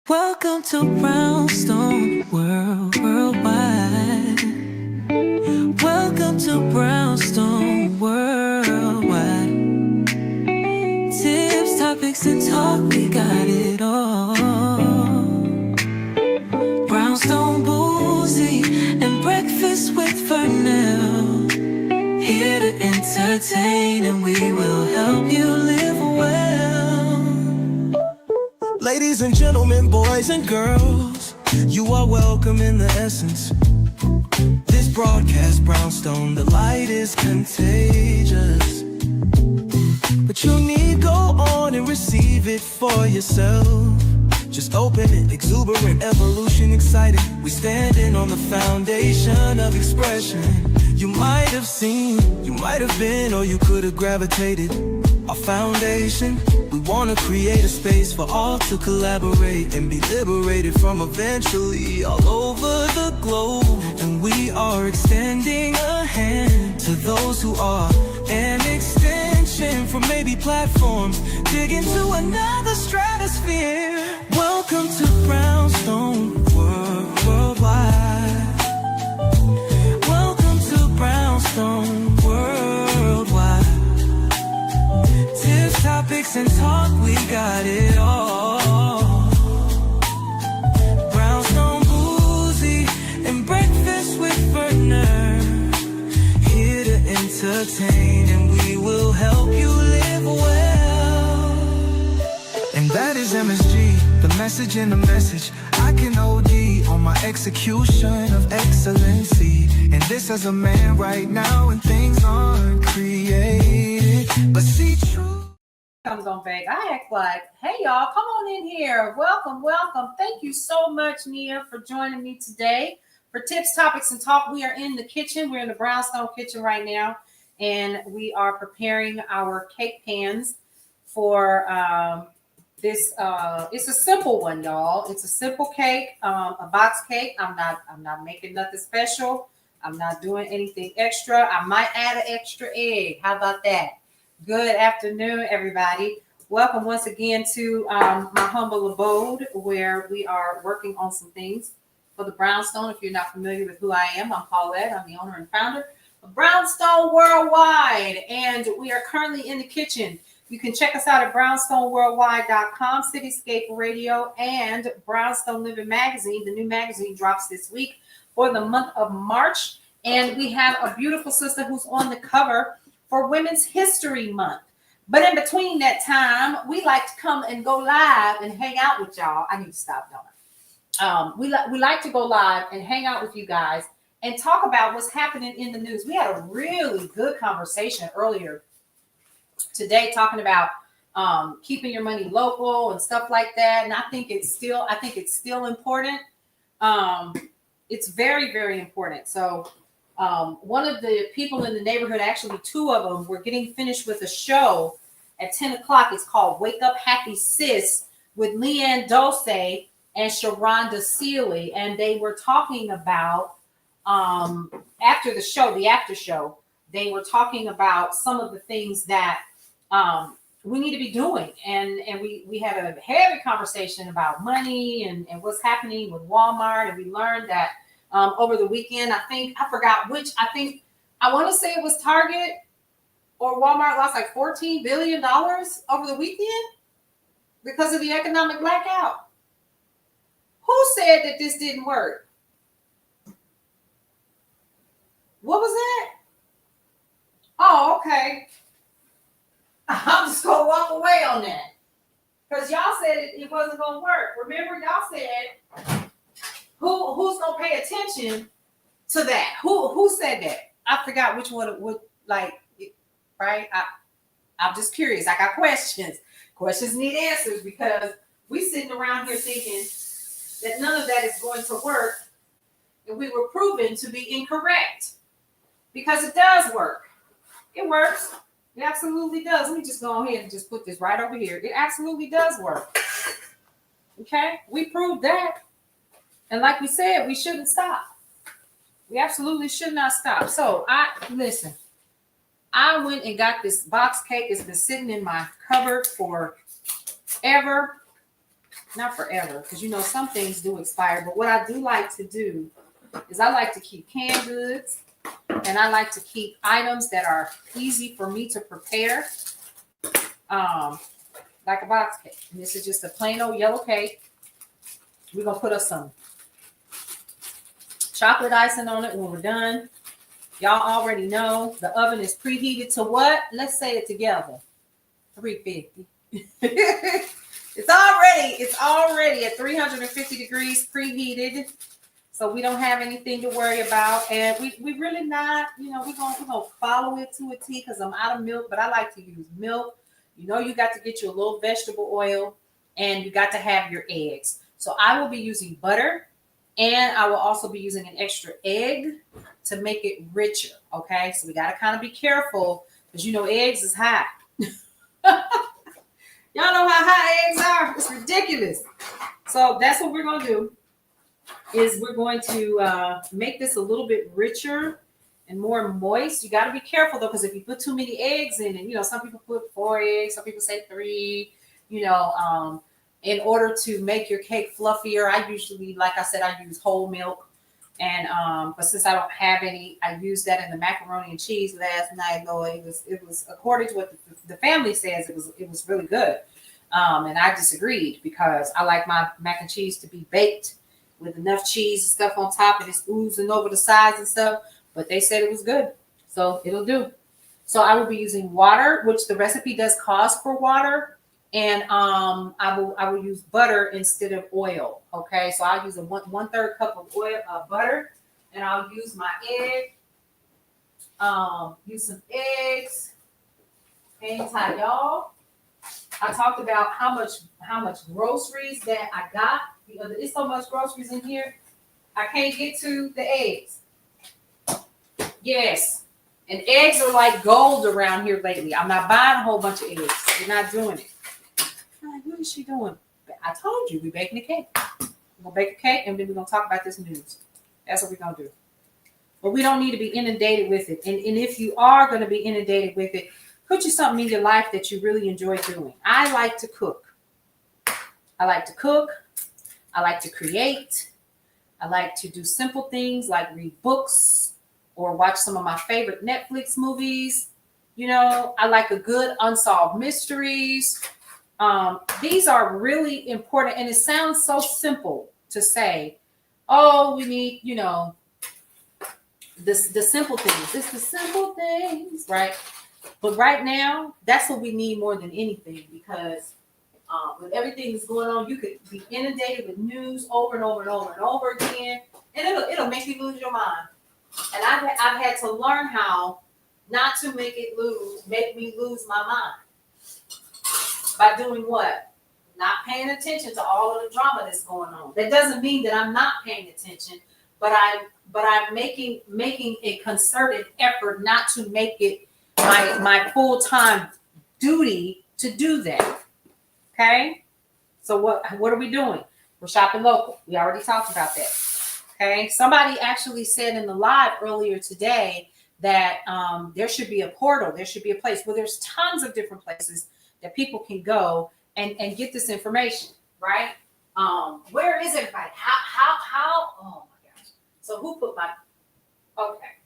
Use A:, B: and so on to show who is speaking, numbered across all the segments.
A: Welcome to Brownstone Worldwide. Welcome to Brownstone Worldwide. Tips, topics, and talk, we got it all. Brownstone Boozy and Breakfast with Vernell. Here to entertain, and we will help you live well. Ladies and gentlemen, boys and girls, you are welcome in the essence. This broadcast, Brownstone, the light is contagious. But you need go on and receive it for yourself. Just open it, exuberant, evolution, excited. We standing on the foundation of expression. You might have seen, you might have been, or you could have gravitated. Our foundation, we want to create a space for all to collaborate and be liberated from eventually all over the globe. And we are extending a hand to those who are an extension from maybe platforms, dig into another stratosphere. Welcome to Brownstone Worldwide. Welcome to Brownstone Worldwide. Tips, topics, and talk, we got it all. Brownstone Boozy and Breakfast with Vernell. Here to entertain, and we will help you live well. And that is MSG, the message in the message. I can OD on my execution of excellency. And this as a man right now, and things aren't created, but see true.
B: Comes on back. I act like, hey y'all, come on in here. Welcome. Thank you so much, Nia, for joining me today for Tips, Topics, and Talk. We are in the kitchen. We're in the Brownstone kitchen right now, and we are preparing our cake pans for this. It's a simple one, y'all. It's a simple cake, a box cake. I'm not making nothing special. I'm not doing anything extra. I might add an extra egg. How about that? Good afternoon, everybody. Welcome once again to my humble abode, where we are working on some things for the Brownstone. If you're not familiar with who I am, I'm Paulette. I'm the owner and founder of Brownstone Worldwide, and we are currently in the kitchen. You can check us out at brownstoneworldwide.com, Cityscape Radio, and Brownstone Living Magazine. The new magazine drops this week for the month of March, and we have a beautiful sister who's on the cover for Women's History Month. But in between that time, we like to come and go live and hang out with y'all. I need to stop, don't I? We like to go live and hang out with you guys and talk about what's happening in the news. We had a really good conversation earlier today talking about keeping your money local and stuff like that. And I think it's still important. It's very, very important. So one of the people in the neighborhood, actually two of them, were getting finished with a show at 10 o'clock. It's called Wake Up Happy Sis with Leanne Dulce and Sharonda Seeley. And they were talking about, after the show, the after show, they were talking about some of the things that we need to be doing. And we had a heavy conversation about money and what's happening with Walmart. And we learned that over the weekend, I want to say it was Target or Walmart lost like $14 billion over the weekend because of the economic blackout. Who said that this didn't work? What was that? Oh, okay. I'm just going to walk away on that because y'all said it wasn't going to work. Remember, y'all said, who's going to pay attention to that? Who said that? I forgot which one it would, like, right? I'm just curious. I got questions. Questions need answers because we sitting around here thinking that none of that is going to work, and we were proven to be incorrect because it does work. It works. It absolutely does. Let me just go ahead and just put this right over here. It absolutely does work. Okay? We proved that. And like we said, we shouldn't stop. We absolutely should not stop. So I went and got this box cake. It's been sitting in my cupboard for ever. not forever, because you know some things do expire. But what I do like to do is I like to keep canned goods, and I like to keep items that are easy for me to prepare, like a box cake. And this is just a plain old yellow cake. We're gonna put us some chocolate icing on it when we're done. Y'all already know the oven is preheated to what? Let's say it together. 350. It's already at 350 degrees preheated. So we don't have anything to worry about. And we really not, we're gonna follow it to a T because I'm out of milk, but I like to use milk. You got to get you a little vegetable oil, and you got to have your eggs. So I will be using butter, and I will also be using an extra egg to make it richer. Okay, so we got to kind of be careful because eggs is high. Y'all know how high eggs are. It's ridiculous. So that's what we're gonna do. Is we're going to make this a little bit richer and more moist. You got to be careful though, because if you put too many eggs in it, some people put 4 eggs, some people say 3. In order to make your cake fluffier, I usually, like I said, I use whole milk. And but since I don't have any, I used that in the macaroni and cheese last night. Though it was according to what the family says, it was really good. And I disagreed because I like my mac and cheese to be baked with enough cheese and stuff on top, and it's oozing over the sides and stuff. But they said it was good, so it'll do. So I will be using water, which the recipe does cause for water. And I will use butter instead of oil. Okay, so I'll use a 1/3 cup of oil, butter, and I'll use my egg. Use some eggs. Hang tight, y'all. I talked about how much groceries that I got. There's so much groceries in here. I can't get to the eggs. Yes, and eggs are like gold around here lately. I'm not buying a whole bunch of eggs. We're not doing it. What is she doing? I told you, we're baking a cake. We're going to bake a cake, and then we're going to talk about this news. That's what we're going to do. But we don't need to be inundated with it. And if you are going to be inundated with it, put you something in your life that you really enjoy doing. I like to cook. I like to cook. I like to create. I like to do simple things like read books or watch some of my favorite Netflix movies. I like a good unsolved mysteries. These are really important, and it sounds so simple to say, oh, we need, the simple things. It's the simple things, right? But right now, that's what we need more than anything, because with everything that's going on, you could be inundated with news over and over and over and over again, and it'll make you lose your mind. And I've had to learn how not to make me lose my mind. By doing what? Not paying attention to all of the drama that's going on. That doesn't mean that I'm not paying attention, but I'm making a concerted effort not to make it my full-time duty to do that. Okay? So what are we doing? We're shopping local. We already talked about that. Okay? Somebody actually said in the live earlier today that there should be a portal. There should be a place. Well, there's tons of different places that people can go and get this information, right? Where is everybody? How? Oh my gosh. So who put my, okay.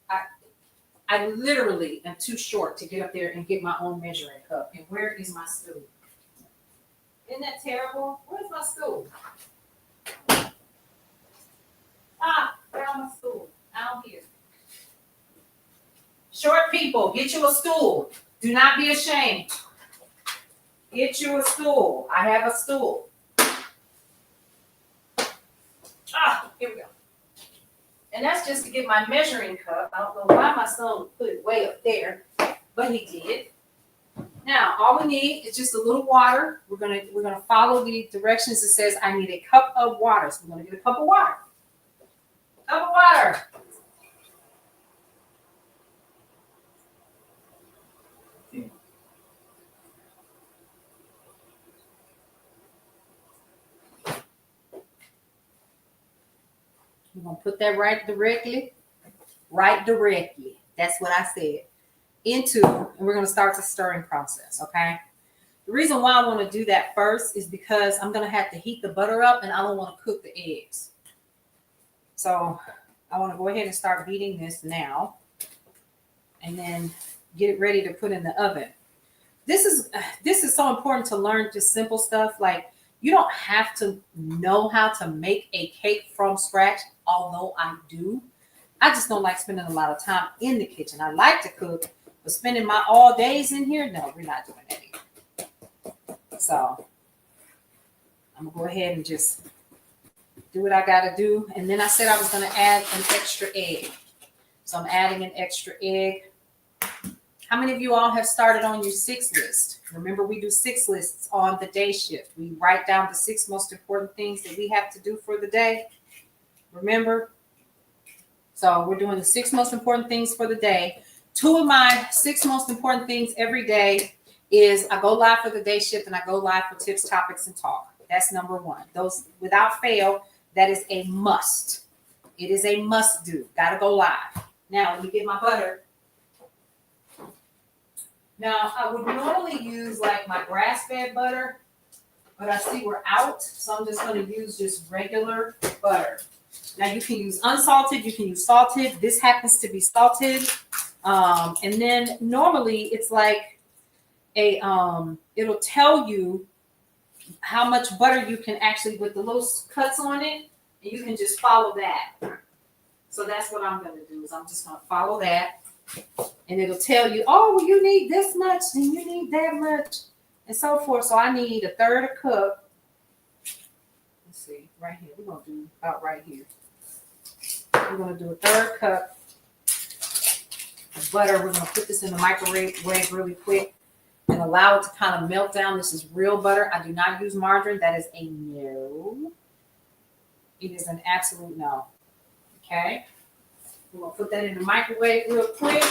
B: I literally am too short to get up there and get my own measuring cup. And where is my stool? Isn't that terrible? Where's my stool? Found my stool. Out here. Short people, get you a stool. Do not be ashamed. Get you a stool. I have a stool. Here we go. And that's just to get my measuring cup. I don't know why my son put it way up there, but he did. Now, all we need is just a little water. We're gonna follow the directions. It says I need a cup of water. So we're gonna get a cup of water. Cup of water. We're going to put that right directly. That's what I said. And we're going to start the stirring process, okay? The reason why I want to do that first is because I'm going to have to heat the butter up and I don't want to cook the eggs. So I want to go ahead and start beating this now and then get it ready to put in the oven. This is so important to learn just simple stuff. Like, you don't have to know how to make a cake from scratch, although I do. I just don't like spending a lot of time in the kitchen. I like to cook, but spending my all days in here, no, we're not doing that either. So I'm gonna go ahead and just do what I gotta do. And then I said I was gonna add an extra egg. So I'm adding an extra egg. How many of you all have started on your 6 list? Remember, we do 6 lists on the day shift. We write down the 6 most important things that we have to do for the day. Remember? So we're doing the 6 most important things for the day. 2 of my 6 most important things every day is I go live for the day shift and I go live for tips, topics, and talk. That's number 1. Those, without fail, that is a must. It is a must do. Gotta go live. Now, let me get my butter. Now, I would normally use like my grass-fed butter, but I see we're out, so I'm just going to use just regular butter. Now, you can use unsalted, you can use salted. This happens to be salted. And then normally it's like a, it'll tell you how much butter you can actually, with the little cuts on it, and you can just follow that. So that's what I'm going to do, is I'm just going to follow that. And it'll tell you, oh, well, you need this much, and you need that much, and so forth. So I need 1/3 cup. Let's see, right here. We're going to do about right here. We're going to do 1/3 cup of butter. We're going to put this in the microwave really quick and allow it to kind of melt down. This is real butter. I do not use margarine. That is a no. It is an absolute no. Okay. We're going to put that in the microwave real quick.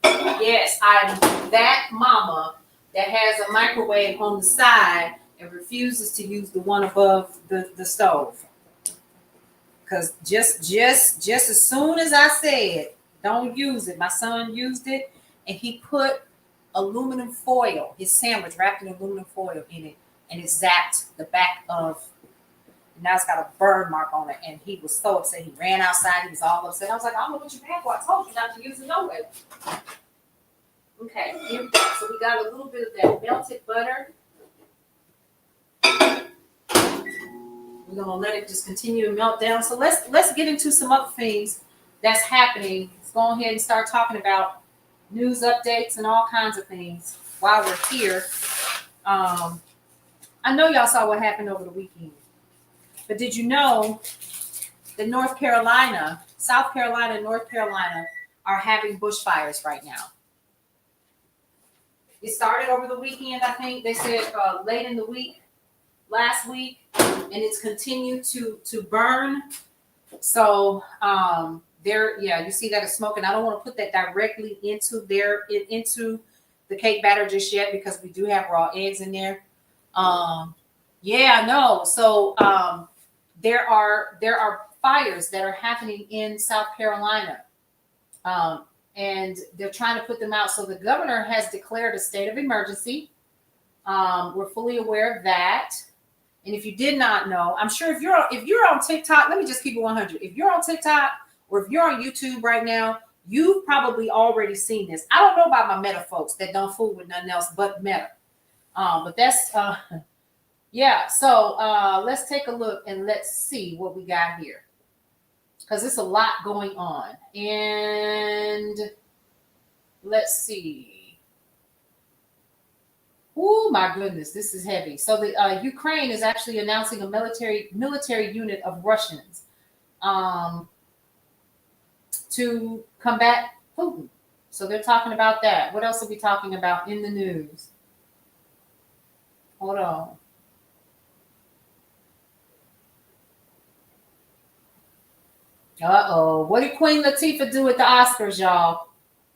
B: Yes, I'm that mama that has a microwave on the side and refuses to use the one above the stove. Because just as soon as I said, don't use it, my son used it, and he put aluminum foil, his sandwich wrapped in aluminum foil in it, and it zapped the back of. Now it's got a burn mark on it, and he was so upset. He ran outside. He was all upset. I was like, I don't know what you had for. I told you not to use it no way. Okay, here we go. So we got a little bit of that melted butter. We're gonna let it just continue to melt down. So let's get into some other things that's happening. Let's go ahead and start talking about news updates and all kinds of things while we're here. I know y'all saw what happened over the weekend. But did you know that North Carolina, South Carolina, and North Carolina are having bushfires right now? It started over the weekend, I think. They said late in the week, last week, and it's continued to burn. So you see that it's smoking. I don't want to put that directly into the cake batter just yet because we do have raw eggs in there. Yeah, no. So there are fires that are happening in South Carolina, and they're trying to put them out. So the governor has declared a state of emergency. We're fully aware of that. And if you did not know, I'm sure if you're on TikTok, let me just keep it 100. If you're on TikTok or if you're on YouTube right now, you've probably already seen this. I don't know about my Meta folks that don't fool with nothing else but Meta. But that's yeah. So let's take a look and let's see what we got here, because there's a lot going on. And let's see. Oh my goodness, this is heavy. So the Ukraine is actually announcing a military unit of Russians to combat Putin. So they're talking about that. What else are we talking about in the news? Hold on. Uh-oh. What did Queen Latifah do at the Oscars, y'all?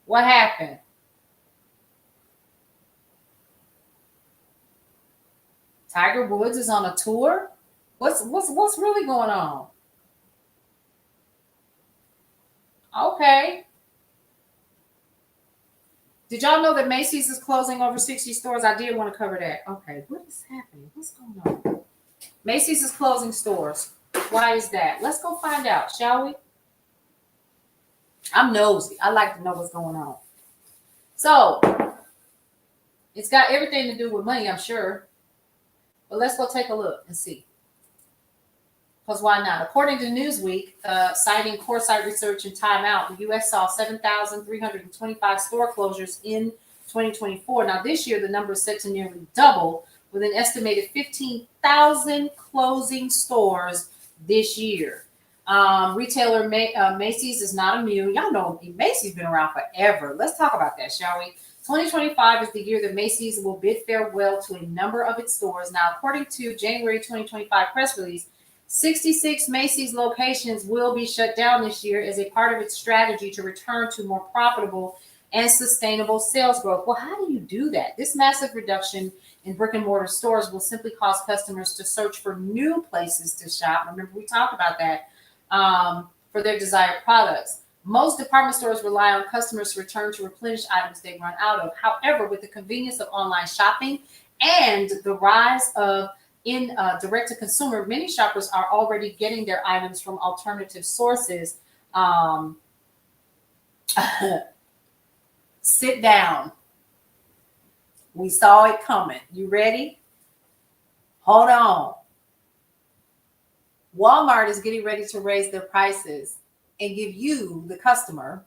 B: What happened? Tiger Woods is on a tour? What's really going on? Okay. Did y'all know that Macy's is closing over 60 stores? I did want to cover that. Okay, what is happening? What's going on? Macy's is closing stores. Why is that? Let's go find out, shall we? I'm nosy. I like to know what's going on. So, it's got everything to do with money, I'm sure. But let's go take a look and see. Because why not? According to Newsweek, citing Coresight Research and Time Out, the U.S. saw 7,325 store closures in 2024. Now, this year, the number is set to nearly double, with an estimated 15,000 closing stores this year. Retailer Macy's is not immune. Y'all know Macy's been around forever. Let's talk about that, shall we? 2025 is the year that Macy's will bid farewell to a number of its stores. Now, according to January 2025 press release, 66 Macy's locations will be shut down this year as a part of its strategy to return to more profitable and sustainable sales growth. Well, how do you do that? This massive reduction in brick and mortar stores will simply cause customers to search for new places to shop. Remember, we talked about that for their desired products. Most department stores rely on customers to return to replenish items they run out of. However, with the convenience of online shopping and the rise of direct-to-consumer, many shoppers are already getting their items from alternative sources. Sit down. We saw it coming. You ready? Hold on. Walmart is getting ready to raise their prices and give you, the customer,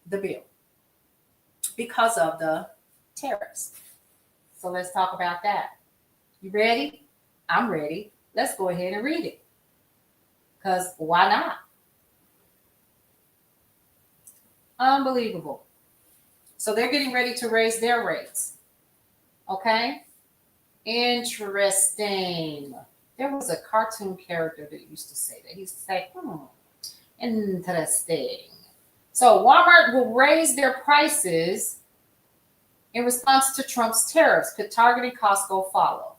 B: the bill because of the tariffs. So let's talk about that. You ready? I'm ready. Let's go ahead and read it. Because why not? Unbelievable. So they're getting ready to raise their rates. Okay? Interesting. There was a cartoon character that used to say that. He used to say, interesting. So Walmart will raise their prices in response to Trump's tariffs. Could Target and Costco follow?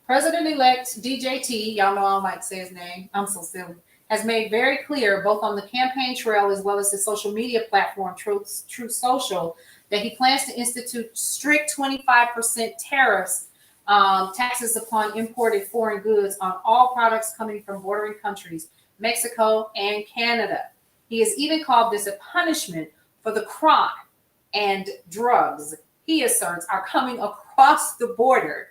B: President-elect DJT, y'all know I don't like to say his name, I'm so silly, has made very clear, both on the campaign trail as well as his social media platform, Truth Social, that he plans to institute strict 25% tariffs, taxes upon imported foreign goods on all products coming from bordering countries, Mexico and Canada. He has even called this a punishment for the crime and drugs he asserts are coming across the border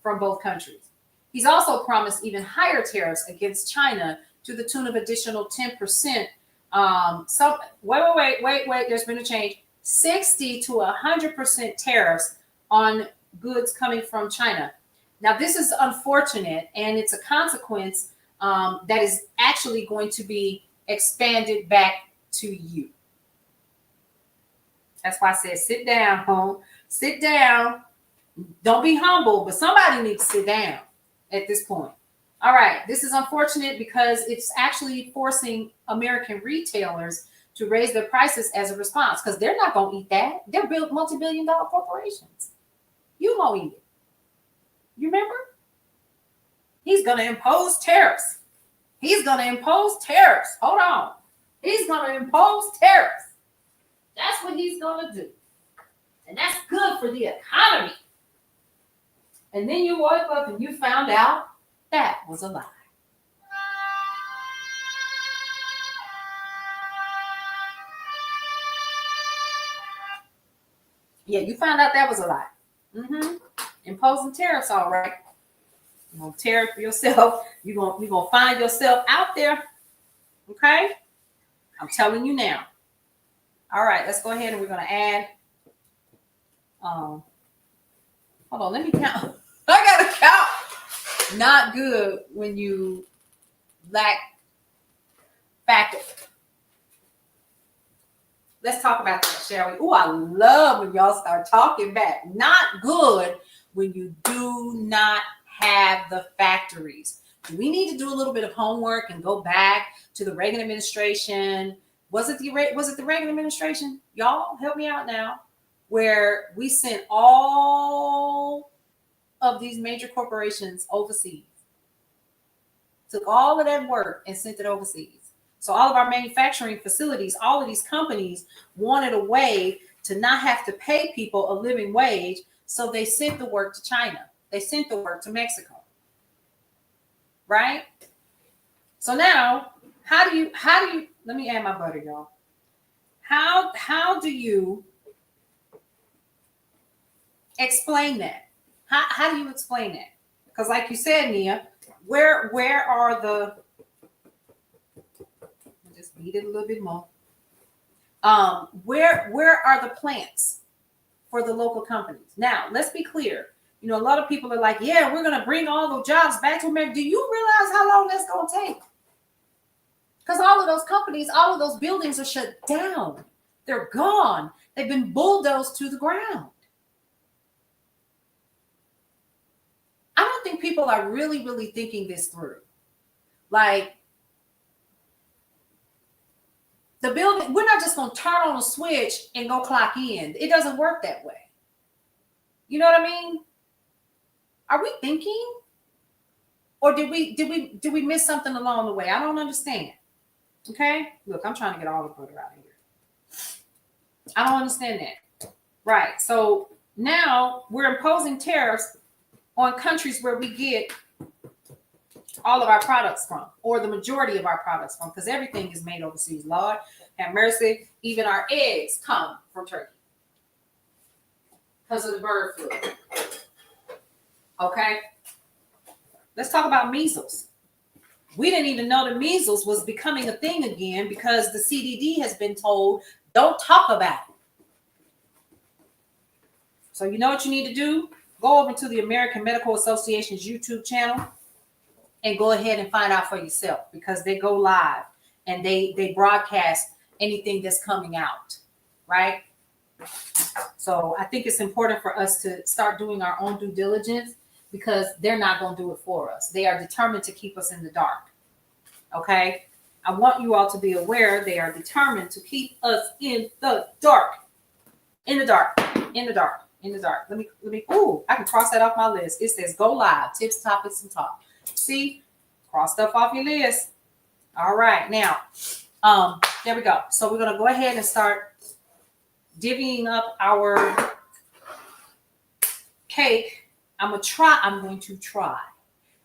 B: from both countries. He's also promised even higher tariffs against China to the tune of additional 10%. Wait, there's been a change. 60 to 100% tariffs on goods coming from China. Now, this is unfortunate, and it's a consequence that is actually going to be expanded back to you. That's why I said, sit down, home. Sit down. Don't be humble, but somebody needs to sit down at this point. All right, this is unfortunate because it's actually forcing American retailers to raise their prices as a response, because they're not going to eat that. They're multi-billion-dollar corporations. You won't eat it. You remember? He's going to impose tariffs. He's going to impose tariffs. Hold on. He's going to impose tariffs. That's what he's going to do. And that's good for the economy. And then you woke up and you found out that was a lie. Yeah, you found out that was a lie. Imposing tariffs, all right. You're going to tariff yourself. You're going to find yourself out there. Okay? I'm telling you now. All right, let's go ahead and we're going to add. Hold on, let me count. I got to count. Not good when you lack factor. Let's talk about that, shall we? Oh, I love when y'all start talking back. Not good when you do not have the factories. Do we need to do a little bit of homework and go back to the Reagan administration? Was it the Reagan administration? Y'all help me out now. Where we sent all of these major corporations overseas. Took all of that work and sent it overseas. So all of our manufacturing facilities, all of these companies wanted a way to not have to pay people a living wage. So they sent the work to China. They sent the work to Mexico. Right? So now, how do you, let me add my butter, y'all. How do you explain that? How do you explain that? Because like you said, Nia, where are the, just beat it a little bit more. Where are the plants for the local companies? Now, let's be clear. You know, a lot of people are like, yeah, we're going to bring all those jobs back to America. Do you realize how long that's going to take? Because all of those companies, all of those buildings are shut down. They're gone. They've been bulldozed to the ground. I don't think people are really, really thinking this through. Like, the building, we're not just going to turn on a switch and go clock in. It doesn't work that way. You know what I mean? Are we thinking? Or did we miss something along the way? I don't understand. Okay? Look, I'm trying to get all the butter out of here. I don't understand that. Right. So now we're imposing tariffs on countries where we get all of our products from, or the majority of our products from, because everything is made overseas. Lord have mercy. Even our eggs come from Turkey because of the bird flu. Okay. Let's talk about measles. We didn't even know the measles was becoming a thing again because the CDD has been told, don't talk about it. So you know what you need to do? Go over to the American Medical Association's YouTube channel and go ahead and find out for yourself, because they go live and they broadcast anything that's coming out, right? So I think it's important for us to start doing our own due diligence, because they're not going to do it for us. They are determined to keep us in the dark. Okay? I want you all to be aware they are determined to keep us in the dark. In the dark. In the dark. In the dark. Let me, I can cross that off my list. It says go live, tips, topics, and talk. See? Cross stuff off your list. All right. Now, there we go. So we're going to go ahead and start divvying up our cake. I'm going to try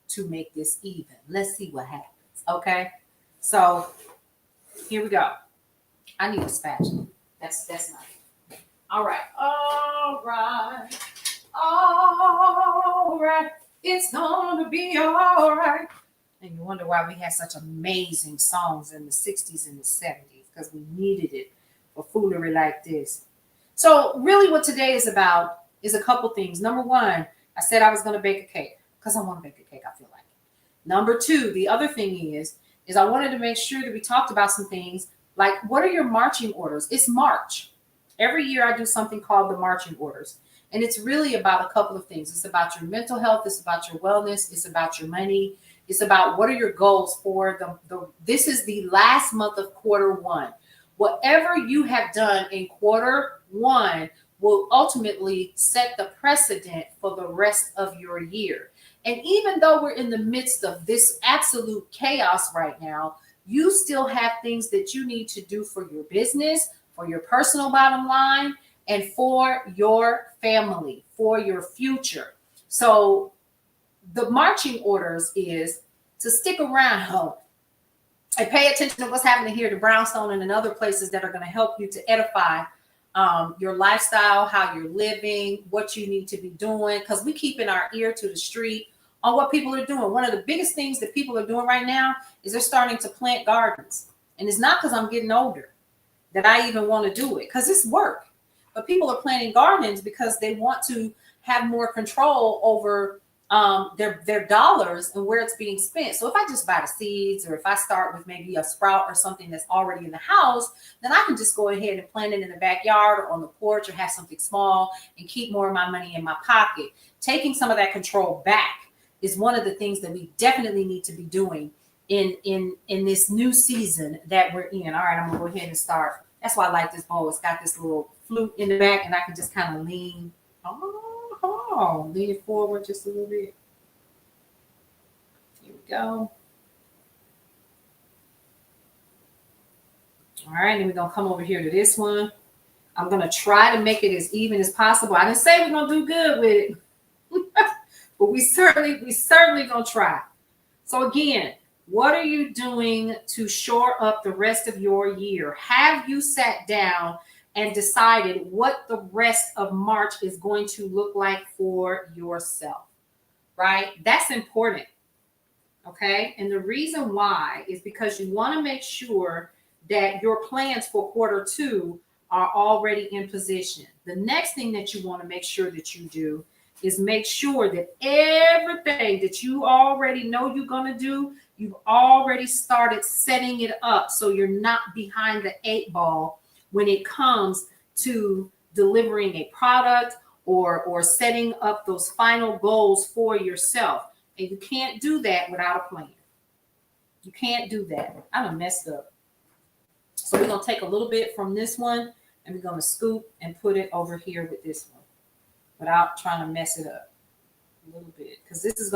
B: to make this even. Let's see what happens. Okay. So here we go. I need a spatula. That's not it. All right. All right. All right. It's going to be all right. And you wonder why we had such amazing songs in the 60s and the 70s, because we needed it for foolery like this. So really what today is about is a couple things. Number one, I said I was going to bake a cake because I want to bake a cake. I feel like it. Number two, the other thing is I wanted to make sure that we talked about some things like, what are your marching orders? It's March. Every year I do something called the marching orders. And it's really about a couple of things. It's about your mental health. It's about your wellness. It's about your money. It's about what are your goals for this is the last month of quarter one. Whatever you have done in quarter one will ultimately set the precedent for the rest of your year. And even though we're in the midst of this absolute chaos right now, you still have things that you need to do for your business, for your personal bottom line, and for your family, for your future. So the marching orders is to stick around and pay attention to what's happening here to Brownstone and in other places that are going to help you to edify your lifestyle, how you're living, what you need to be doing, because we keeping our ear to the street on what people are doing. One of the biggest things that people are doing right now is they're starting to plant gardens. And it's not because I'm getting older that I even want to do it, because it's work. But people are planting gardens because they want to have more control over their dollars and where it's being spent. So if I just buy the seeds, or if I start with maybe a sprout or something that's already in the house, then I can just go ahead and plant it in the backyard or on the porch, or have something small and keep more of my money in my pocket. Taking some of that control back is one of the things that we definitely need to be doing in this new season that we're in. All right, I'm gonna go ahead and start. That's why I like this bowl. It's got this little flute in the back, and I can just kind of lean. Lean it forward just a little bit. Here we go. All right, then we're gonna come over here to this one. I'm gonna try to make it as even as possible. I didn't say we're gonna do good with it, but we certainly gonna try. So again, what are you doing to shore up the rest of your year? Have you sat down and decided what the rest of March is going to look like for yourself? Right? That's important. Okay. And the reason why is because you want to make sure that your plans for quarter two are already in position. The next thing that you want to make sure that you do is make sure that everything that you already know you're going to do, you've already started setting it up so you're not behind the 8 ball when it comes to delivering a product or setting up those final goals for yourself. And you can't do that without a plan. You can't do that. I done messed up. So we're going to take a little bit from this one and we're going to scoop and put it over here with this one without trying to mess it up a little bit. Because this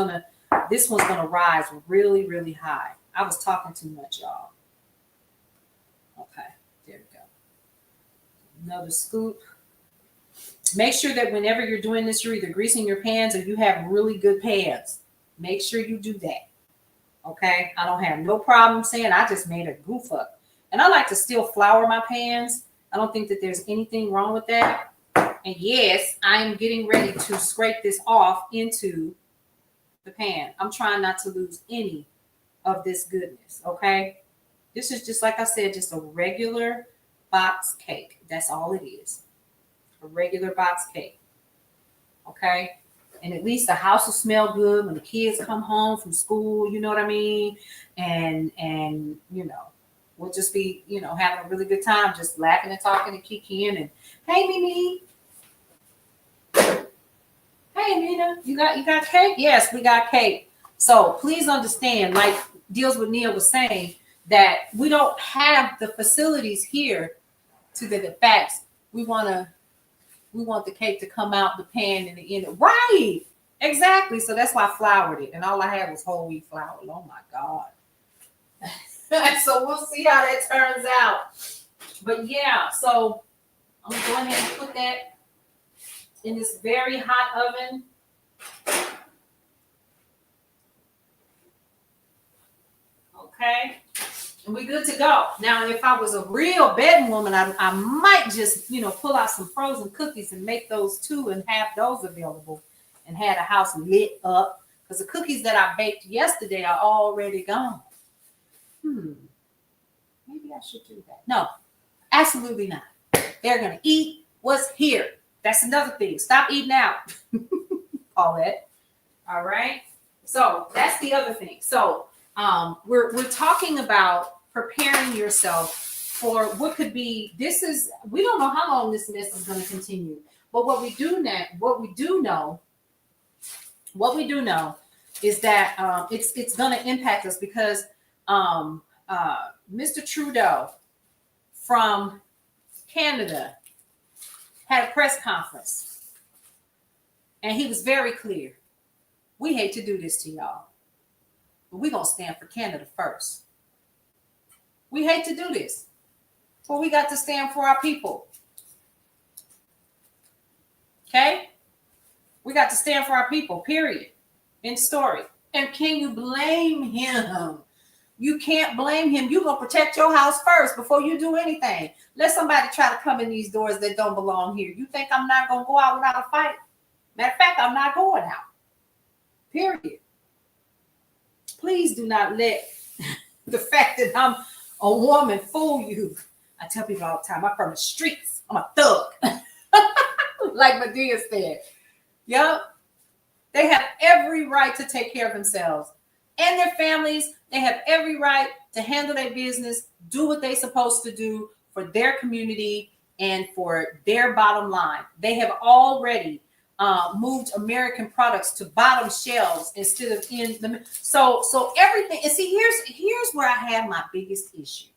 B: one's going to rise really, really high. I was talking too much, y'all. Okay, there we go. Another scoop. Make sure that whenever you're doing this, you're either greasing your pans or you have really good pans. Make sure you do that. Okay. I don't have no problem saying I just made a goof up. And I like to still flour my pans. I don't think that there's anything wrong with that. And yes, I am getting ready to scrape this off into the pan. I'm trying not to lose any of this goodness. Okay. This is just, like I said, just a regular box cake. That's all it is. A regular box cake. Okay. And at least the house will smell good when the kids come home from school, you know what I mean? And you know, we'll just be, you know, having a really good time, just laughing and talking and kicking. And hey, Mimi. Hey, Nina, you got cake? Yes, we got cake. So please understand, like Deals with Nia was saying, that we don't have the facilities here to the facts. We want the cake to come out the pan in the end. Right. Exactly. So that's why I floured it. And all I had was whole wheat flour. Oh my God. So we'll see how that turns out. But yeah, so I'm going to go ahead and put that in this very hot oven. Okay. And we're good to go. Now, if I was a real betting woman, I might just, you know, pull out some frozen cookies and make those too and have those available and have the house lit up. Because the cookies that I baked yesterday are already gone. Maybe I should do that. No, absolutely not. They're going to eat what's here. That's another thing. Stop eating out. Paulette. All right. So that's the other thing. So we're talking about preparing yourself for what could be. We don't know how long this mess is going to continue, but what we do know is that it's going to impact us because Mr. Trudeau from Canada had a press conference and he was very clear. We hate to do this to y'all, but we're going to stand for Canada first. We hate to do this, but we got to stand for our people. Okay? We got to stand for our people, period. End story. And can you blame him? You can't blame him. You're going to protect your house first before you do anything. Let somebody try to come in these doors that don't belong here. You think I'm not going to go out without a fight? Matter of fact, I'm not going out. Period. Please do not let the fact that I'm a woman fool you. I tell people all the time, I'm from the streets. I'm a thug. Like Medea said. Yup. They have every right to take care of themselves and their families. They have every right to handle their business, do what they're supposed to do for their community and for their bottom line. They have already moved American products to bottom shelves instead of in the so everything. And see, here's where I have my biggest issue.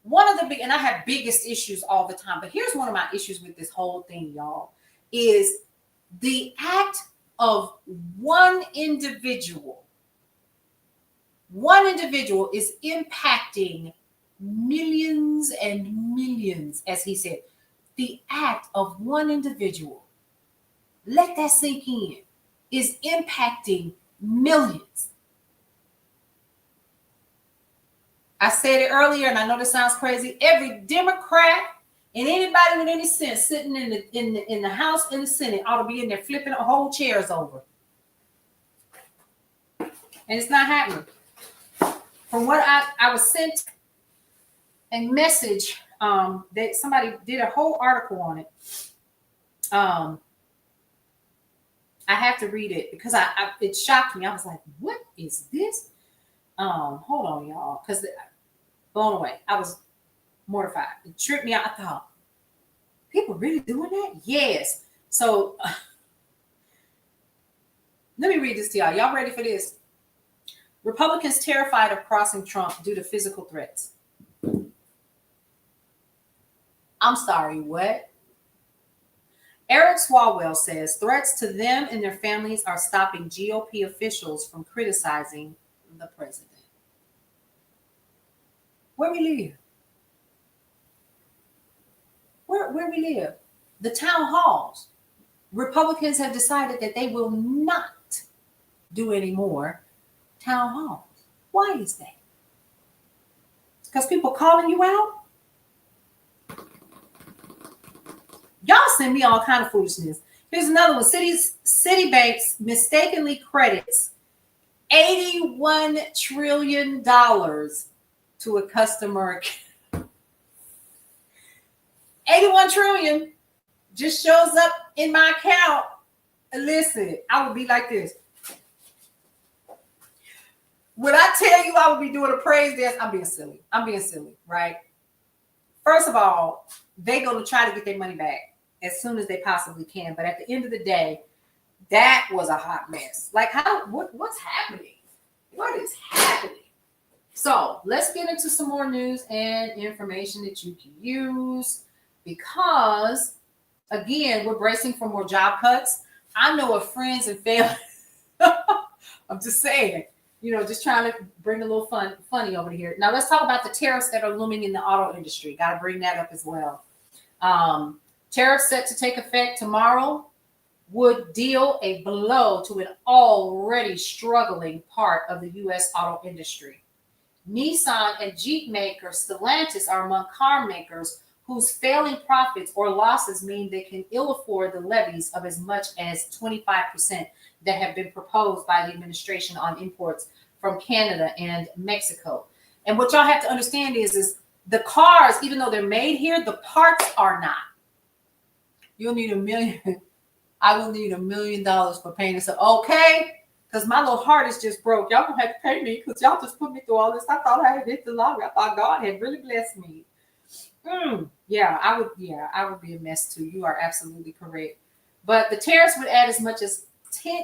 B: One of the big, and I have biggest issues all the time, but here's one of my issues with this whole thing, y'all, is the act of one individual is impacting millions and millions, as he said. The act of one individual, let that sink in, is impacting millions. I said it earlier, and I know this sounds crazy. Every Democrat and anybody with any sense sitting in the House and the Senate ought to be in there flipping whole chairs over. And it's not happening. From what I was sent a message that somebody did a whole article on it. I have to read it because it shocked me. I was like, what is this? Hold on, y'all, because blown away. I was mortified. It tripped me out. I thought, people really doing that? Yes. So let me read this to y'all. Y'all ready for this? Republicans terrified of crossing Trump due to physical threats. I'm sorry, what? Eric Swalwell says threats to them and their families are stopping GOP officials from criticizing the president. Where we live? Where we live? The town halls. Republicans have decided that they will not do any more town halls. Why is that? Because people calling you out? Y'all send me all kind of foolishness. Here's another one. Citibank mistakenly credits $81 trillion to a customer. 81 trillion just shows up in my account. Listen, I would be like this. When I tell you I would be doing a praise dance, I'm being silly. Right? First of all, they're going to try to get their money back as soon as they possibly can. But at the end of the day, that was a hot mess. Like, what's happening? What is happening? So let's get into some more news and information that you can use, because, again, we're bracing for more job cuts. I know of friends and family. I'm just saying, just trying to bring a little funny over here. Now let's talk about the tariffs that are looming in the auto industry. Got to bring that up as well. Tariffs set to take effect tomorrow would deal a blow to an already struggling part of the U.S. auto industry. Nissan and Jeep maker Stellantis are among car makers whose failing profits or losses mean they can ill afford the levies of as much as 25% that have been proposed by the administration on imports from Canada and Mexico. And what y'all have to understand is the cars, even though they're made here, the parts are not. You'll need $1 million. I will need $1 million for painting. So, okay, because my little heart is just broke. Y'all gonna have to pay me because y'all just put me through all this. I thought I had hit the lottery. I thought God had really blessed me. I would be a mess too. You are absolutely correct. But the tariffs would add as much as 10.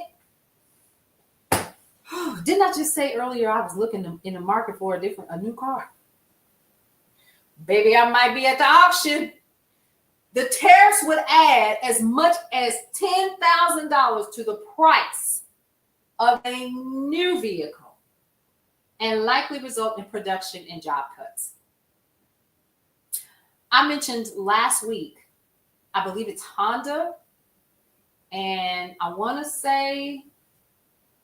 B: Didn't I just say earlier I was looking in the market for a new car? Baby, I might be at the auction. The tariffs would add as much as $10,000 to the price of a new vehicle and likely result in production and job cuts. I mentioned last week, I believe it's Honda, and I want to say,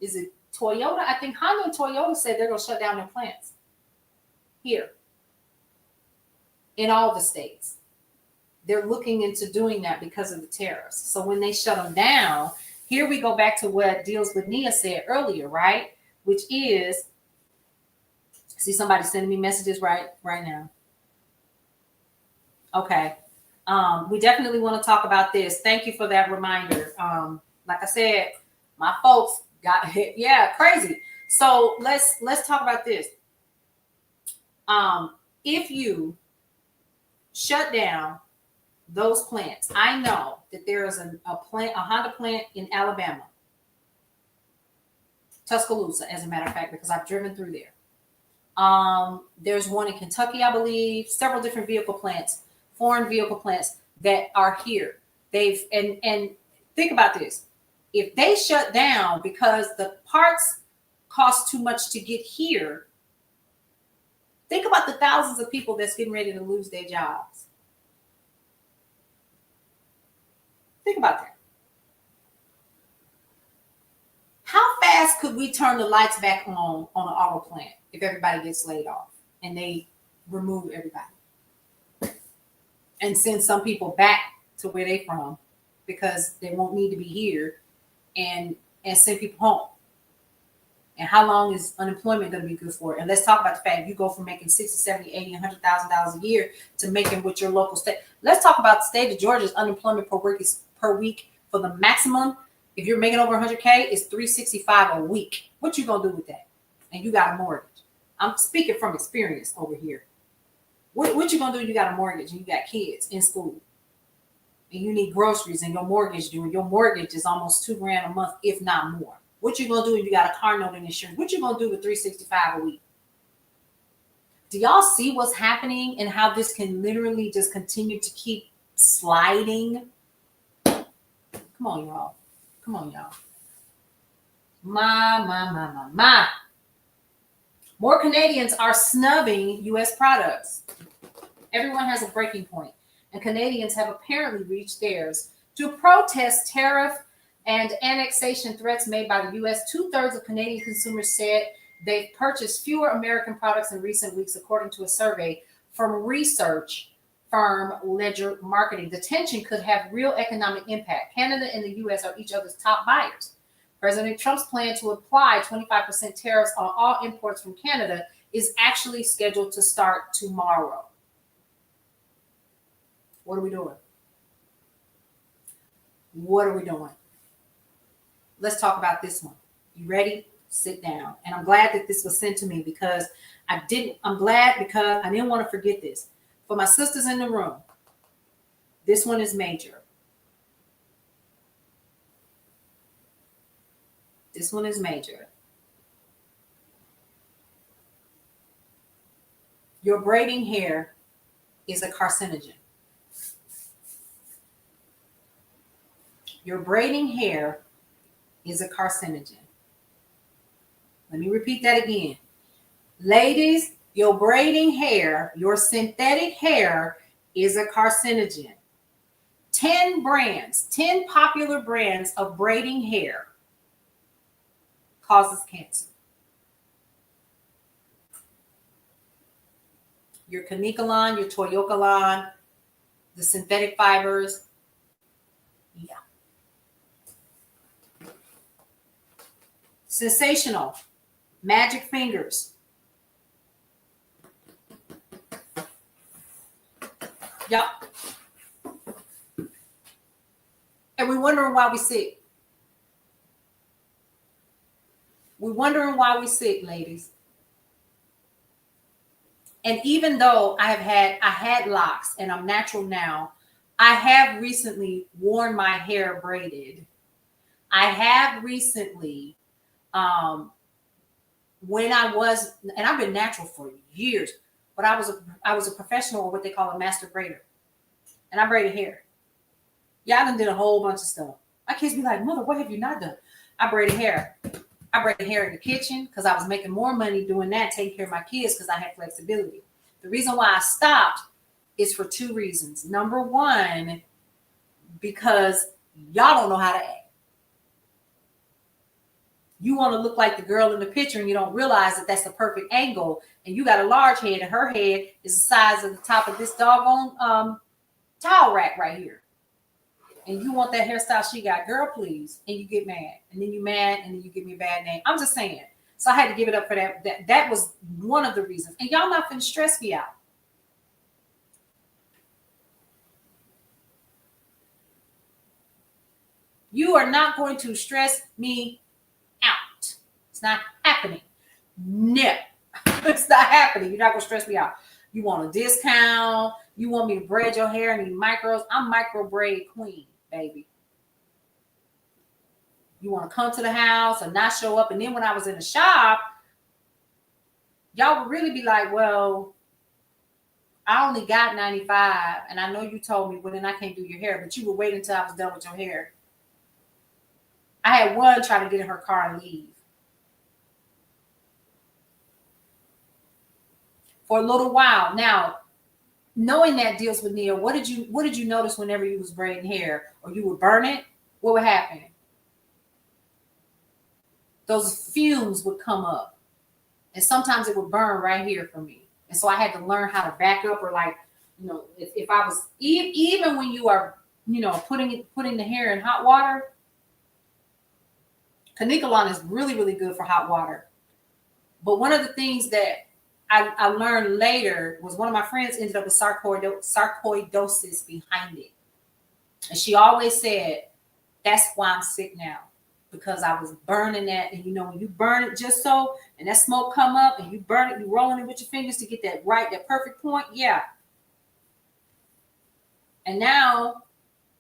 B: is it Toyota? I think Honda and Toyota said they're going to shut down their plants here in all the states. They're looking into doing that because of the tariffs. So when they shut them down, here we go back to what Deals with Nia said earlier, right? Which is, see somebody sending me messages right now. Okay. We definitely want to talk about this. Thank you for that reminder. Like I said, my folks got hit. Yeah, crazy. So let's talk about this. If you shut down those plants, I know that there is a Honda plant in Alabama, Tuscaloosa, as a matter of fact, because I've driven through there. There's one in Kentucky, I believe, several different vehicle plants, foreign vehicle plants that are here. And think about this. If they shut down because the parts cost too much to get here, Think about the thousands of people that's getting ready to lose their jobs. Think about that. How fast could we turn the lights back on an auto plant if everybody gets laid off and they remove everybody and send some people back to where they from because they won't need to be here, and send people home? And how long is unemployment going to be good for? And let's talk about the fact you go from making 60, 70, 80, $100,000 a year to making what your local state. Let's talk about the state of Georgia's unemployment per week for the maximum. If you're making over 100K, it's $365 a week. What you gonna do with that? And you got a mortgage. I'm speaking from experience over here. What you gonna do? You got a mortgage and you got kids in school, and you need groceries and your mortgage due. And your mortgage is almost $2,000 a month, if not more. What you gonna do if you got a car note and insurance? What you gonna do with $365 a week? Do y'all see what's happening and how this can literally just continue to keep sliding? Come on, y'all. Come on, y'all. My. More Canadians are snubbing U.S. products. Everyone has a breaking point, and Canadians have apparently reached theirs. To protest tariff and annexation threats made by the U.S., 2/3 of Canadian consumers said they've purchased fewer American products in recent weeks, according to a survey from research firm Ledger Marketing. The tension could have real economic impact. Canada and the U.S. are each other's top buyers. President Trump's plan to apply 25% tariffs on all imports from Canada is actually scheduled to start tomorrow. What are we doing? What are we doing? Let's talk about this one. You ready? Sit down. And I'm glad that this was sent to me because I'm glad because I didn't want to forget this. For my sisters in the room, this one is major. This one is major. Your braiding hair is a carcinogen. Your braiding hair is a carcinogen. Let me repeat that again. Ladies, your braiding hair, your synthetic hair is a carcinogen. 10 popular brands of braiding hair causes cancer. Your Canicolon, your Toyocolon, the synthetic fibers. Yeah. Sensational, Magic Fingers. Yep. And we're wondering why we're sick. We're wondering why we're sick, ladies. And even though I had locks and I'm natural now, I have recently worn my hair braided. I have recently, when I was, and I've been natural for years, but I was a professional, or what they call a master braider, and I braided hair. Yeah, I done did a whole bunch of stuff. My kids be like, "Mother, what have you not done?" I braided hair. I braided hair in the kitchen because I was making more money doing that, taking care of my kids, because I had flexibility. The reason why I stopped is for 2 reasons. Number one, because y'all don't know how to act. You want to look like the girl in the picture, and you don't realize that that's the perfect angle. And you got a large head, and her head is the size of the top of this doggone towel rack right here. And you want that hairstyle she got, girl, please. And you get mad. And then you mad, and then you give me a bad name. I'm just saying. So I had to give it up for that. That was one of the reasons. And y'all not finna stress me out. You are not going to stress me out. It's not happening. No. It's not happening. You're not going to stress me out. You want a discount. You want me to braid your hair and need micros. I'm micro braid queen, baby. You want to come to the house and not show up. And then when I was in the shop, y'all would really be like, well, I only got 95. And I know you told me, well, then I can't do your hair. But you would wait until I was done with your hair. I had one trying to get in her car and leave. for a little while. Now, knowing that deals with Nia, what did you notice whenever you was braiding hair or you would burn it? What would happen? Those fumes would come up, and sometimes it would burn right here for me. And so I had to learn how to back up, or like, if I was even when you are, putting the hair in hot water, Canicolon is really, really good for hot water. But one of the things that I learned later was one of my friends ended up with sarcoidosis behind it. And she always said, that's why I'm sick now, because I was burning that. And when you burn it just so, and that smoke come up and you burn it, you rolling it with your fingers to get that perfect point. Yeah. And now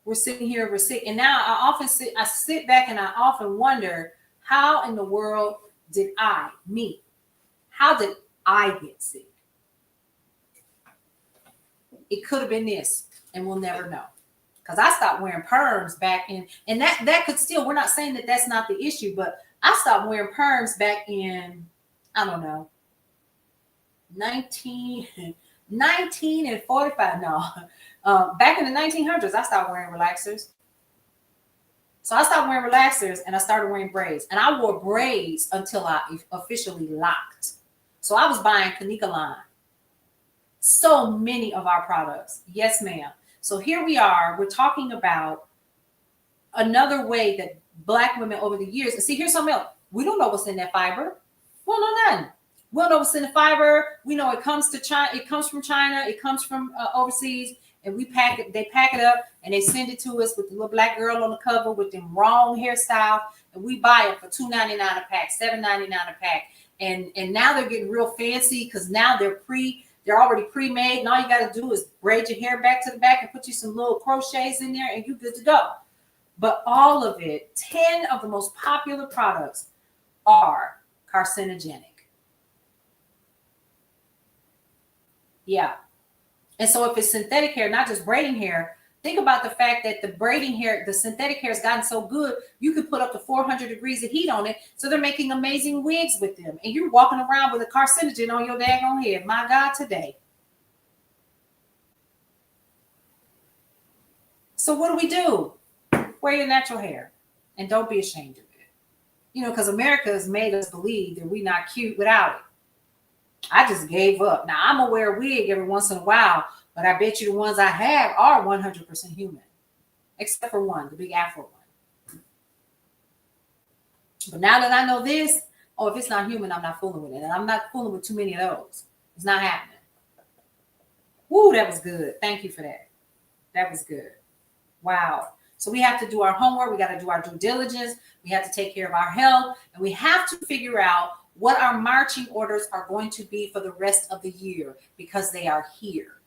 B: we're sitting here, we're sick. And now I sit back and I often wonder, how in the world did how did I get sick? It could have been this, and we'll never know. Because I stopped wearing perms back in, and that could still, we're not saying that that's not the issue, but I stopped wearing perms back in, I don't know, 19 and 45. No, back in the 1900s, I stopped wearing relaxers. So I stopped wearing relaxers and I started wearing braids. And I wore braids until I officially locked. So I was buying Canicolon. So many of our products. Yes, ma'am. So here we are. We're talking about another way that Black women over the years. And see, here's something else. We don't know what's in that fiber. We don't know nothing. We don't know what's in the fiber. We know it comes to China. It comes from China. It comes from overseas. And we pack it. They pack it up and they send it to us with the little Black girl on the cover with them wrong hairstyle. And we buy it for $2.99 a pack, $7.99 a pack. And now they're getting real fancy because now they're already pre-made. And all you got to do is braid your hair back to the back and put you some little crochets in there and you're good to go. But all of it, 10 of the most popular products are carcinogenic. Yeah. And so if it's synthetic hair, not just braiding hair, think about the fact that the braiding hair, the synthetic hair has gotten so good, you can put up to 400 degrees of heat on it. So they're making amazing wigs with them. And you're walking around with a carcinogen on your daggone head. My God, today. So what do? Wear your natural hair and don't be ashamed of it. Because America has made us believe that we're not cute without it. I just gave up. Now, I'm going to wear a wig every once in a while, but I bet you the ones I have are 100% human, except for one, the big Afro one. But now that I know this, if it's not human, I'm not fooling with it. And I'm not fooling with too many of those. It's not happening. Woo, that was good. Thank you for that. That was good. Wow. So we have to do our homework. We got to do our due diligence. We have to take care of our health. And we have to figure out what our marching orders are going to be for the rest of the year, because they are here.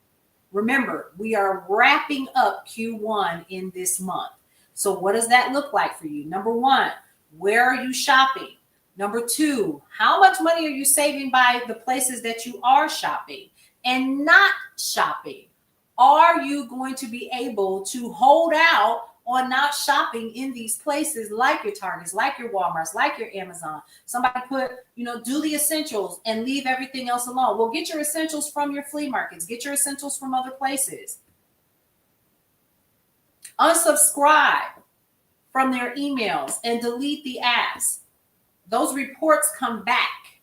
B: Remember, we are wrapping up Q1 in this month. So what does that look like for you? Number one, where are you shopping? Number two, how much money are you saving by the places that you are shopping and not shopping? Are you going to be able to hold out on not shopping in these places like your Targets, like your Walmarts, like your Amazon? Somebody put, do the essentials and leave everything else alone. Well, get your essentials from your flea markets. Get your essentials from other places. Unsubscribe from their emails and delete the apps. Those reports come back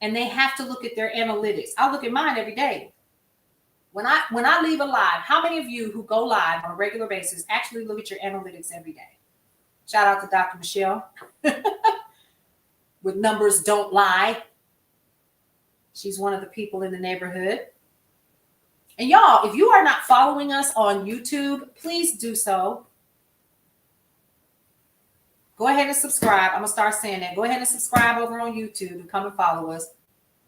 B: and they have to look at their analytics. I look at mine every day. When I leave a live, how many of you who go live on a regular basis actually look at your analytics every day? Shout out to Dr. Michelle with Numbers Don't Lie. She's one of the people in the neighborhood. And y'all, if you are not following us on YouTube, please do so. Go ahead and subscribe. I'm going to start saying that. Go ahead and subscribe over on YouTube and come and follow us,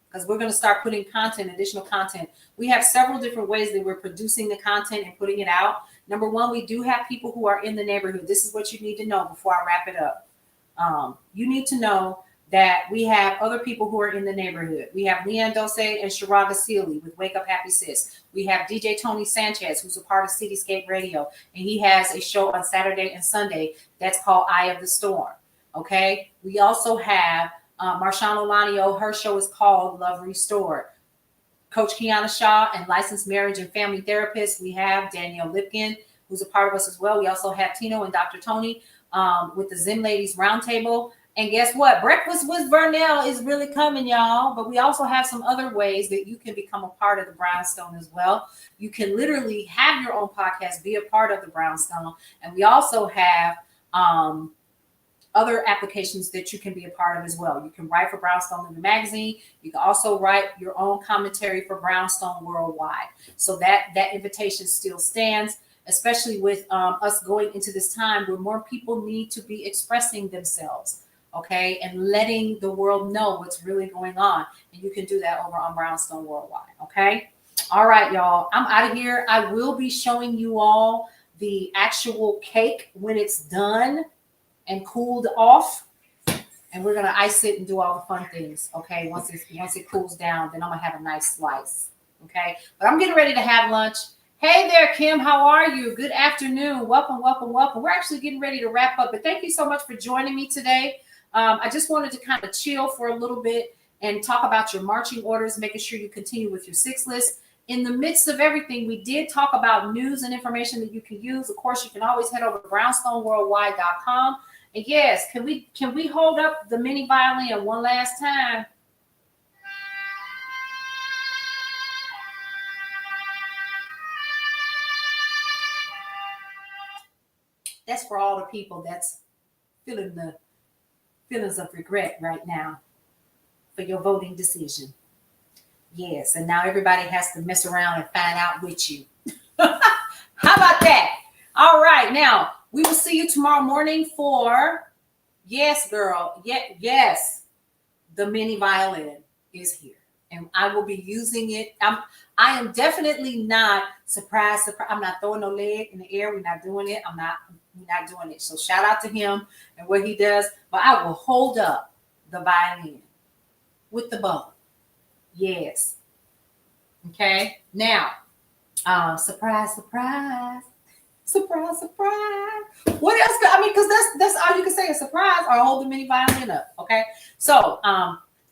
B: because we're going to start putting additional content. We have several different ways that we're producing the content and putting it out. Number one, we do have people who are in the neighborhood. This is what you need to know before I wrap it up. You need to know that we have other people who are in the neighborhood. We have Leanne Dose and Sharaga Sealy with Wake Up Happy Sis. We have DJ Tony Sanchez, who's a part of Cityscape Radio, and he has a show on Saturday and Sunday that's called Eye of the Storm. Okay. We also have Marshawn Olanio. Her show is called Love Restored. Coach Kiana Shaw, and licensed marriage and family therapist. We have Danielle Lipkin, who's a part of us as well. We also have Tino and Dr. Tony with the Zen Ladies Roundtable. And guess what? Breakfast with Vernell is really coming, y'all. But we also have some other ways that you can become a part of the Brownstone as well. You can literally have your own podcast, be a part of the Brownstone. And we also have other applications that you can be a part of as well. You can write for Brownstone Living Magazine. You can also write your own commentary for Brownstone Worldwide. So that invitation still stands, especially with us going into this time where more people need to be expressing themselves, okay, and letting the world know what's really going on. And you can do that over on Brownstone Worldwide, okay? All right, y'all, I'm out of here. I will be showing you all the actual cake when it's done and cooled off, and we're gonna ice it and do all the fun things. Okay, once it cools down, then I'm gonna have a nice slice. Okay, but I'm getting ready to have lunch. Hey there, Kim, how are you? Good afternoon. Welcome, welcome, welcome. We're actually getting ready to wrap up, but thank you so much for joining me today. I just wanted to kind of chill for a little bit and talk about your marching orders, making sure you continue with your 6 list. In the midst of everything, we did talk about news and information that you can use. Of course, you can always head over to brownstoneworldwide.com. And yes, can we hold up the mini violin one last time? That's for all the people that's feeling the feelings of regret right now for your voting decision. Yes, and now everybody has to mess around and find out with you. How about that? All right, now we will see you tomorrow morning for, yes, girl, yes, the mini violin is here, and I will be using it. I am definitely not surprised. I'm not throwing no leg in the air. We're not doing it. We're not doing it. So shout out to him and what he does. But I will hold up the violin with the bow. Yes. Okay. Now, surprise, surprise. Surprise, surprise. What else? I mean, because that's all you can say, a surprise, or hold the mini violin up. Okay. So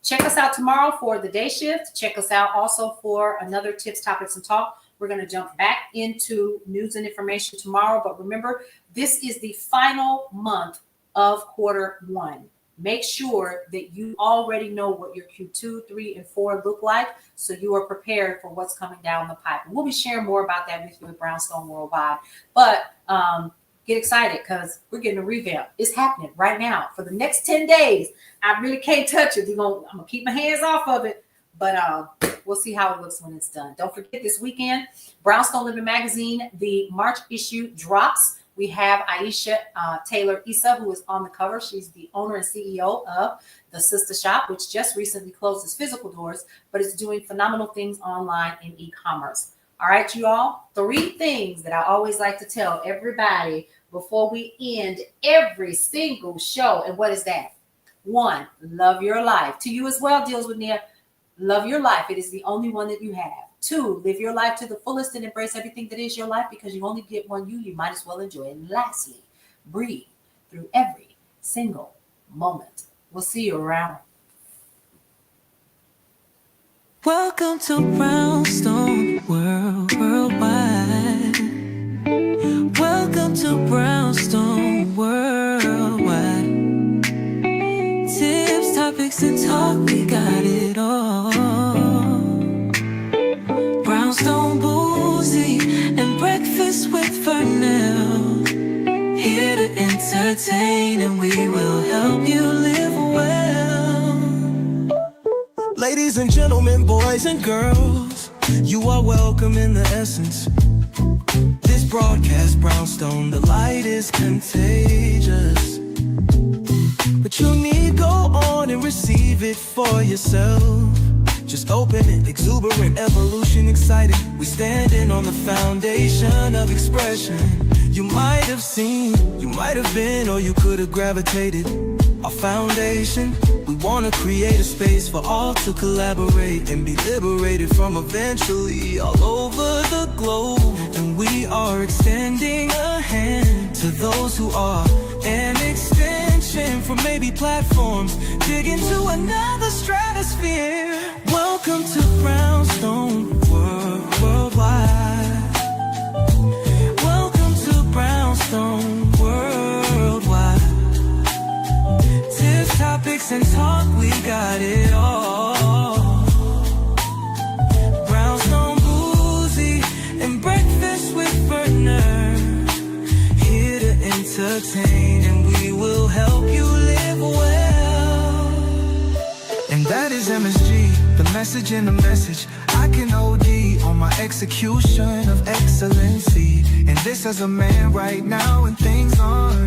B: check us out tomorrow for the day shift. Check us out also for another tips, topics, and talk. We're going to jump back into news and information tomorrow. But remember, this is the final month of Q1. Make sure that you already know what your Q2, 3, and 4 look like, so you are prepared for what's coming down the pipe. And we'll be sharing more about that with you at Brownstone Worldwide. But get excited, because we're getting a revamp. It's happening right now for the next 10 days. I really can't touch it. I'm going to keep my hands off of it, but we'll see how it looks when it's done. Don't forget, this weekend, Brownstone Living Magazine, the March issue drops. We have Aisha Taylor Issa, who is on the cover. She's the owner and CEO of the Sister Shop, which just recently closed its physical doors, but it's doing phenomenal things online in e-commerce. All right, you all, 3 things that I always like to tell everybody before we end every single show. And what is that? 1, love your life. To you as well, deals with Nia. Love your life. It is the only one that you have. 2, live your life to the fullest and embrace everything that is your life, because you only get one you might as well enjoy it. And lastly, breathe through every single moment. We'll see you around.
A: Welcome to Brownstone Worldwide. Welcome to Brownstone Worldwide. Tips, topics, and talk, we got it all. Brownstone Boozy and Breakfast with Vernell. Here to entertain, and we will help you live well. Ladies and gentlemen, boys and girls, you are welcome in the essence. This broadcast, Brownstone, the light is contagious. But you need go on and receive it for yourself. Just open it, exuberant, evolution, excited. We standing on the foundation of expression. You might have seen, you might have been, or you could have gravitated. Our foundation, we want to create a space for all to collaborate and be liberated from eventually all over the globe. And we are extending a hand to those who are an extension from maybe platforms, dig into another stratosphere. Welcome to Brownstone Worldwide. Welcome to Brownstone Worldwide. Tips, topics, and talk, we got it all. Brownstone Boozy and Breakfast with Bernard. Here to entertain, and we will help you live well. And that is MSG, the message in the message. I can OD on my execution of excellency. And this as a man right now, and things aren't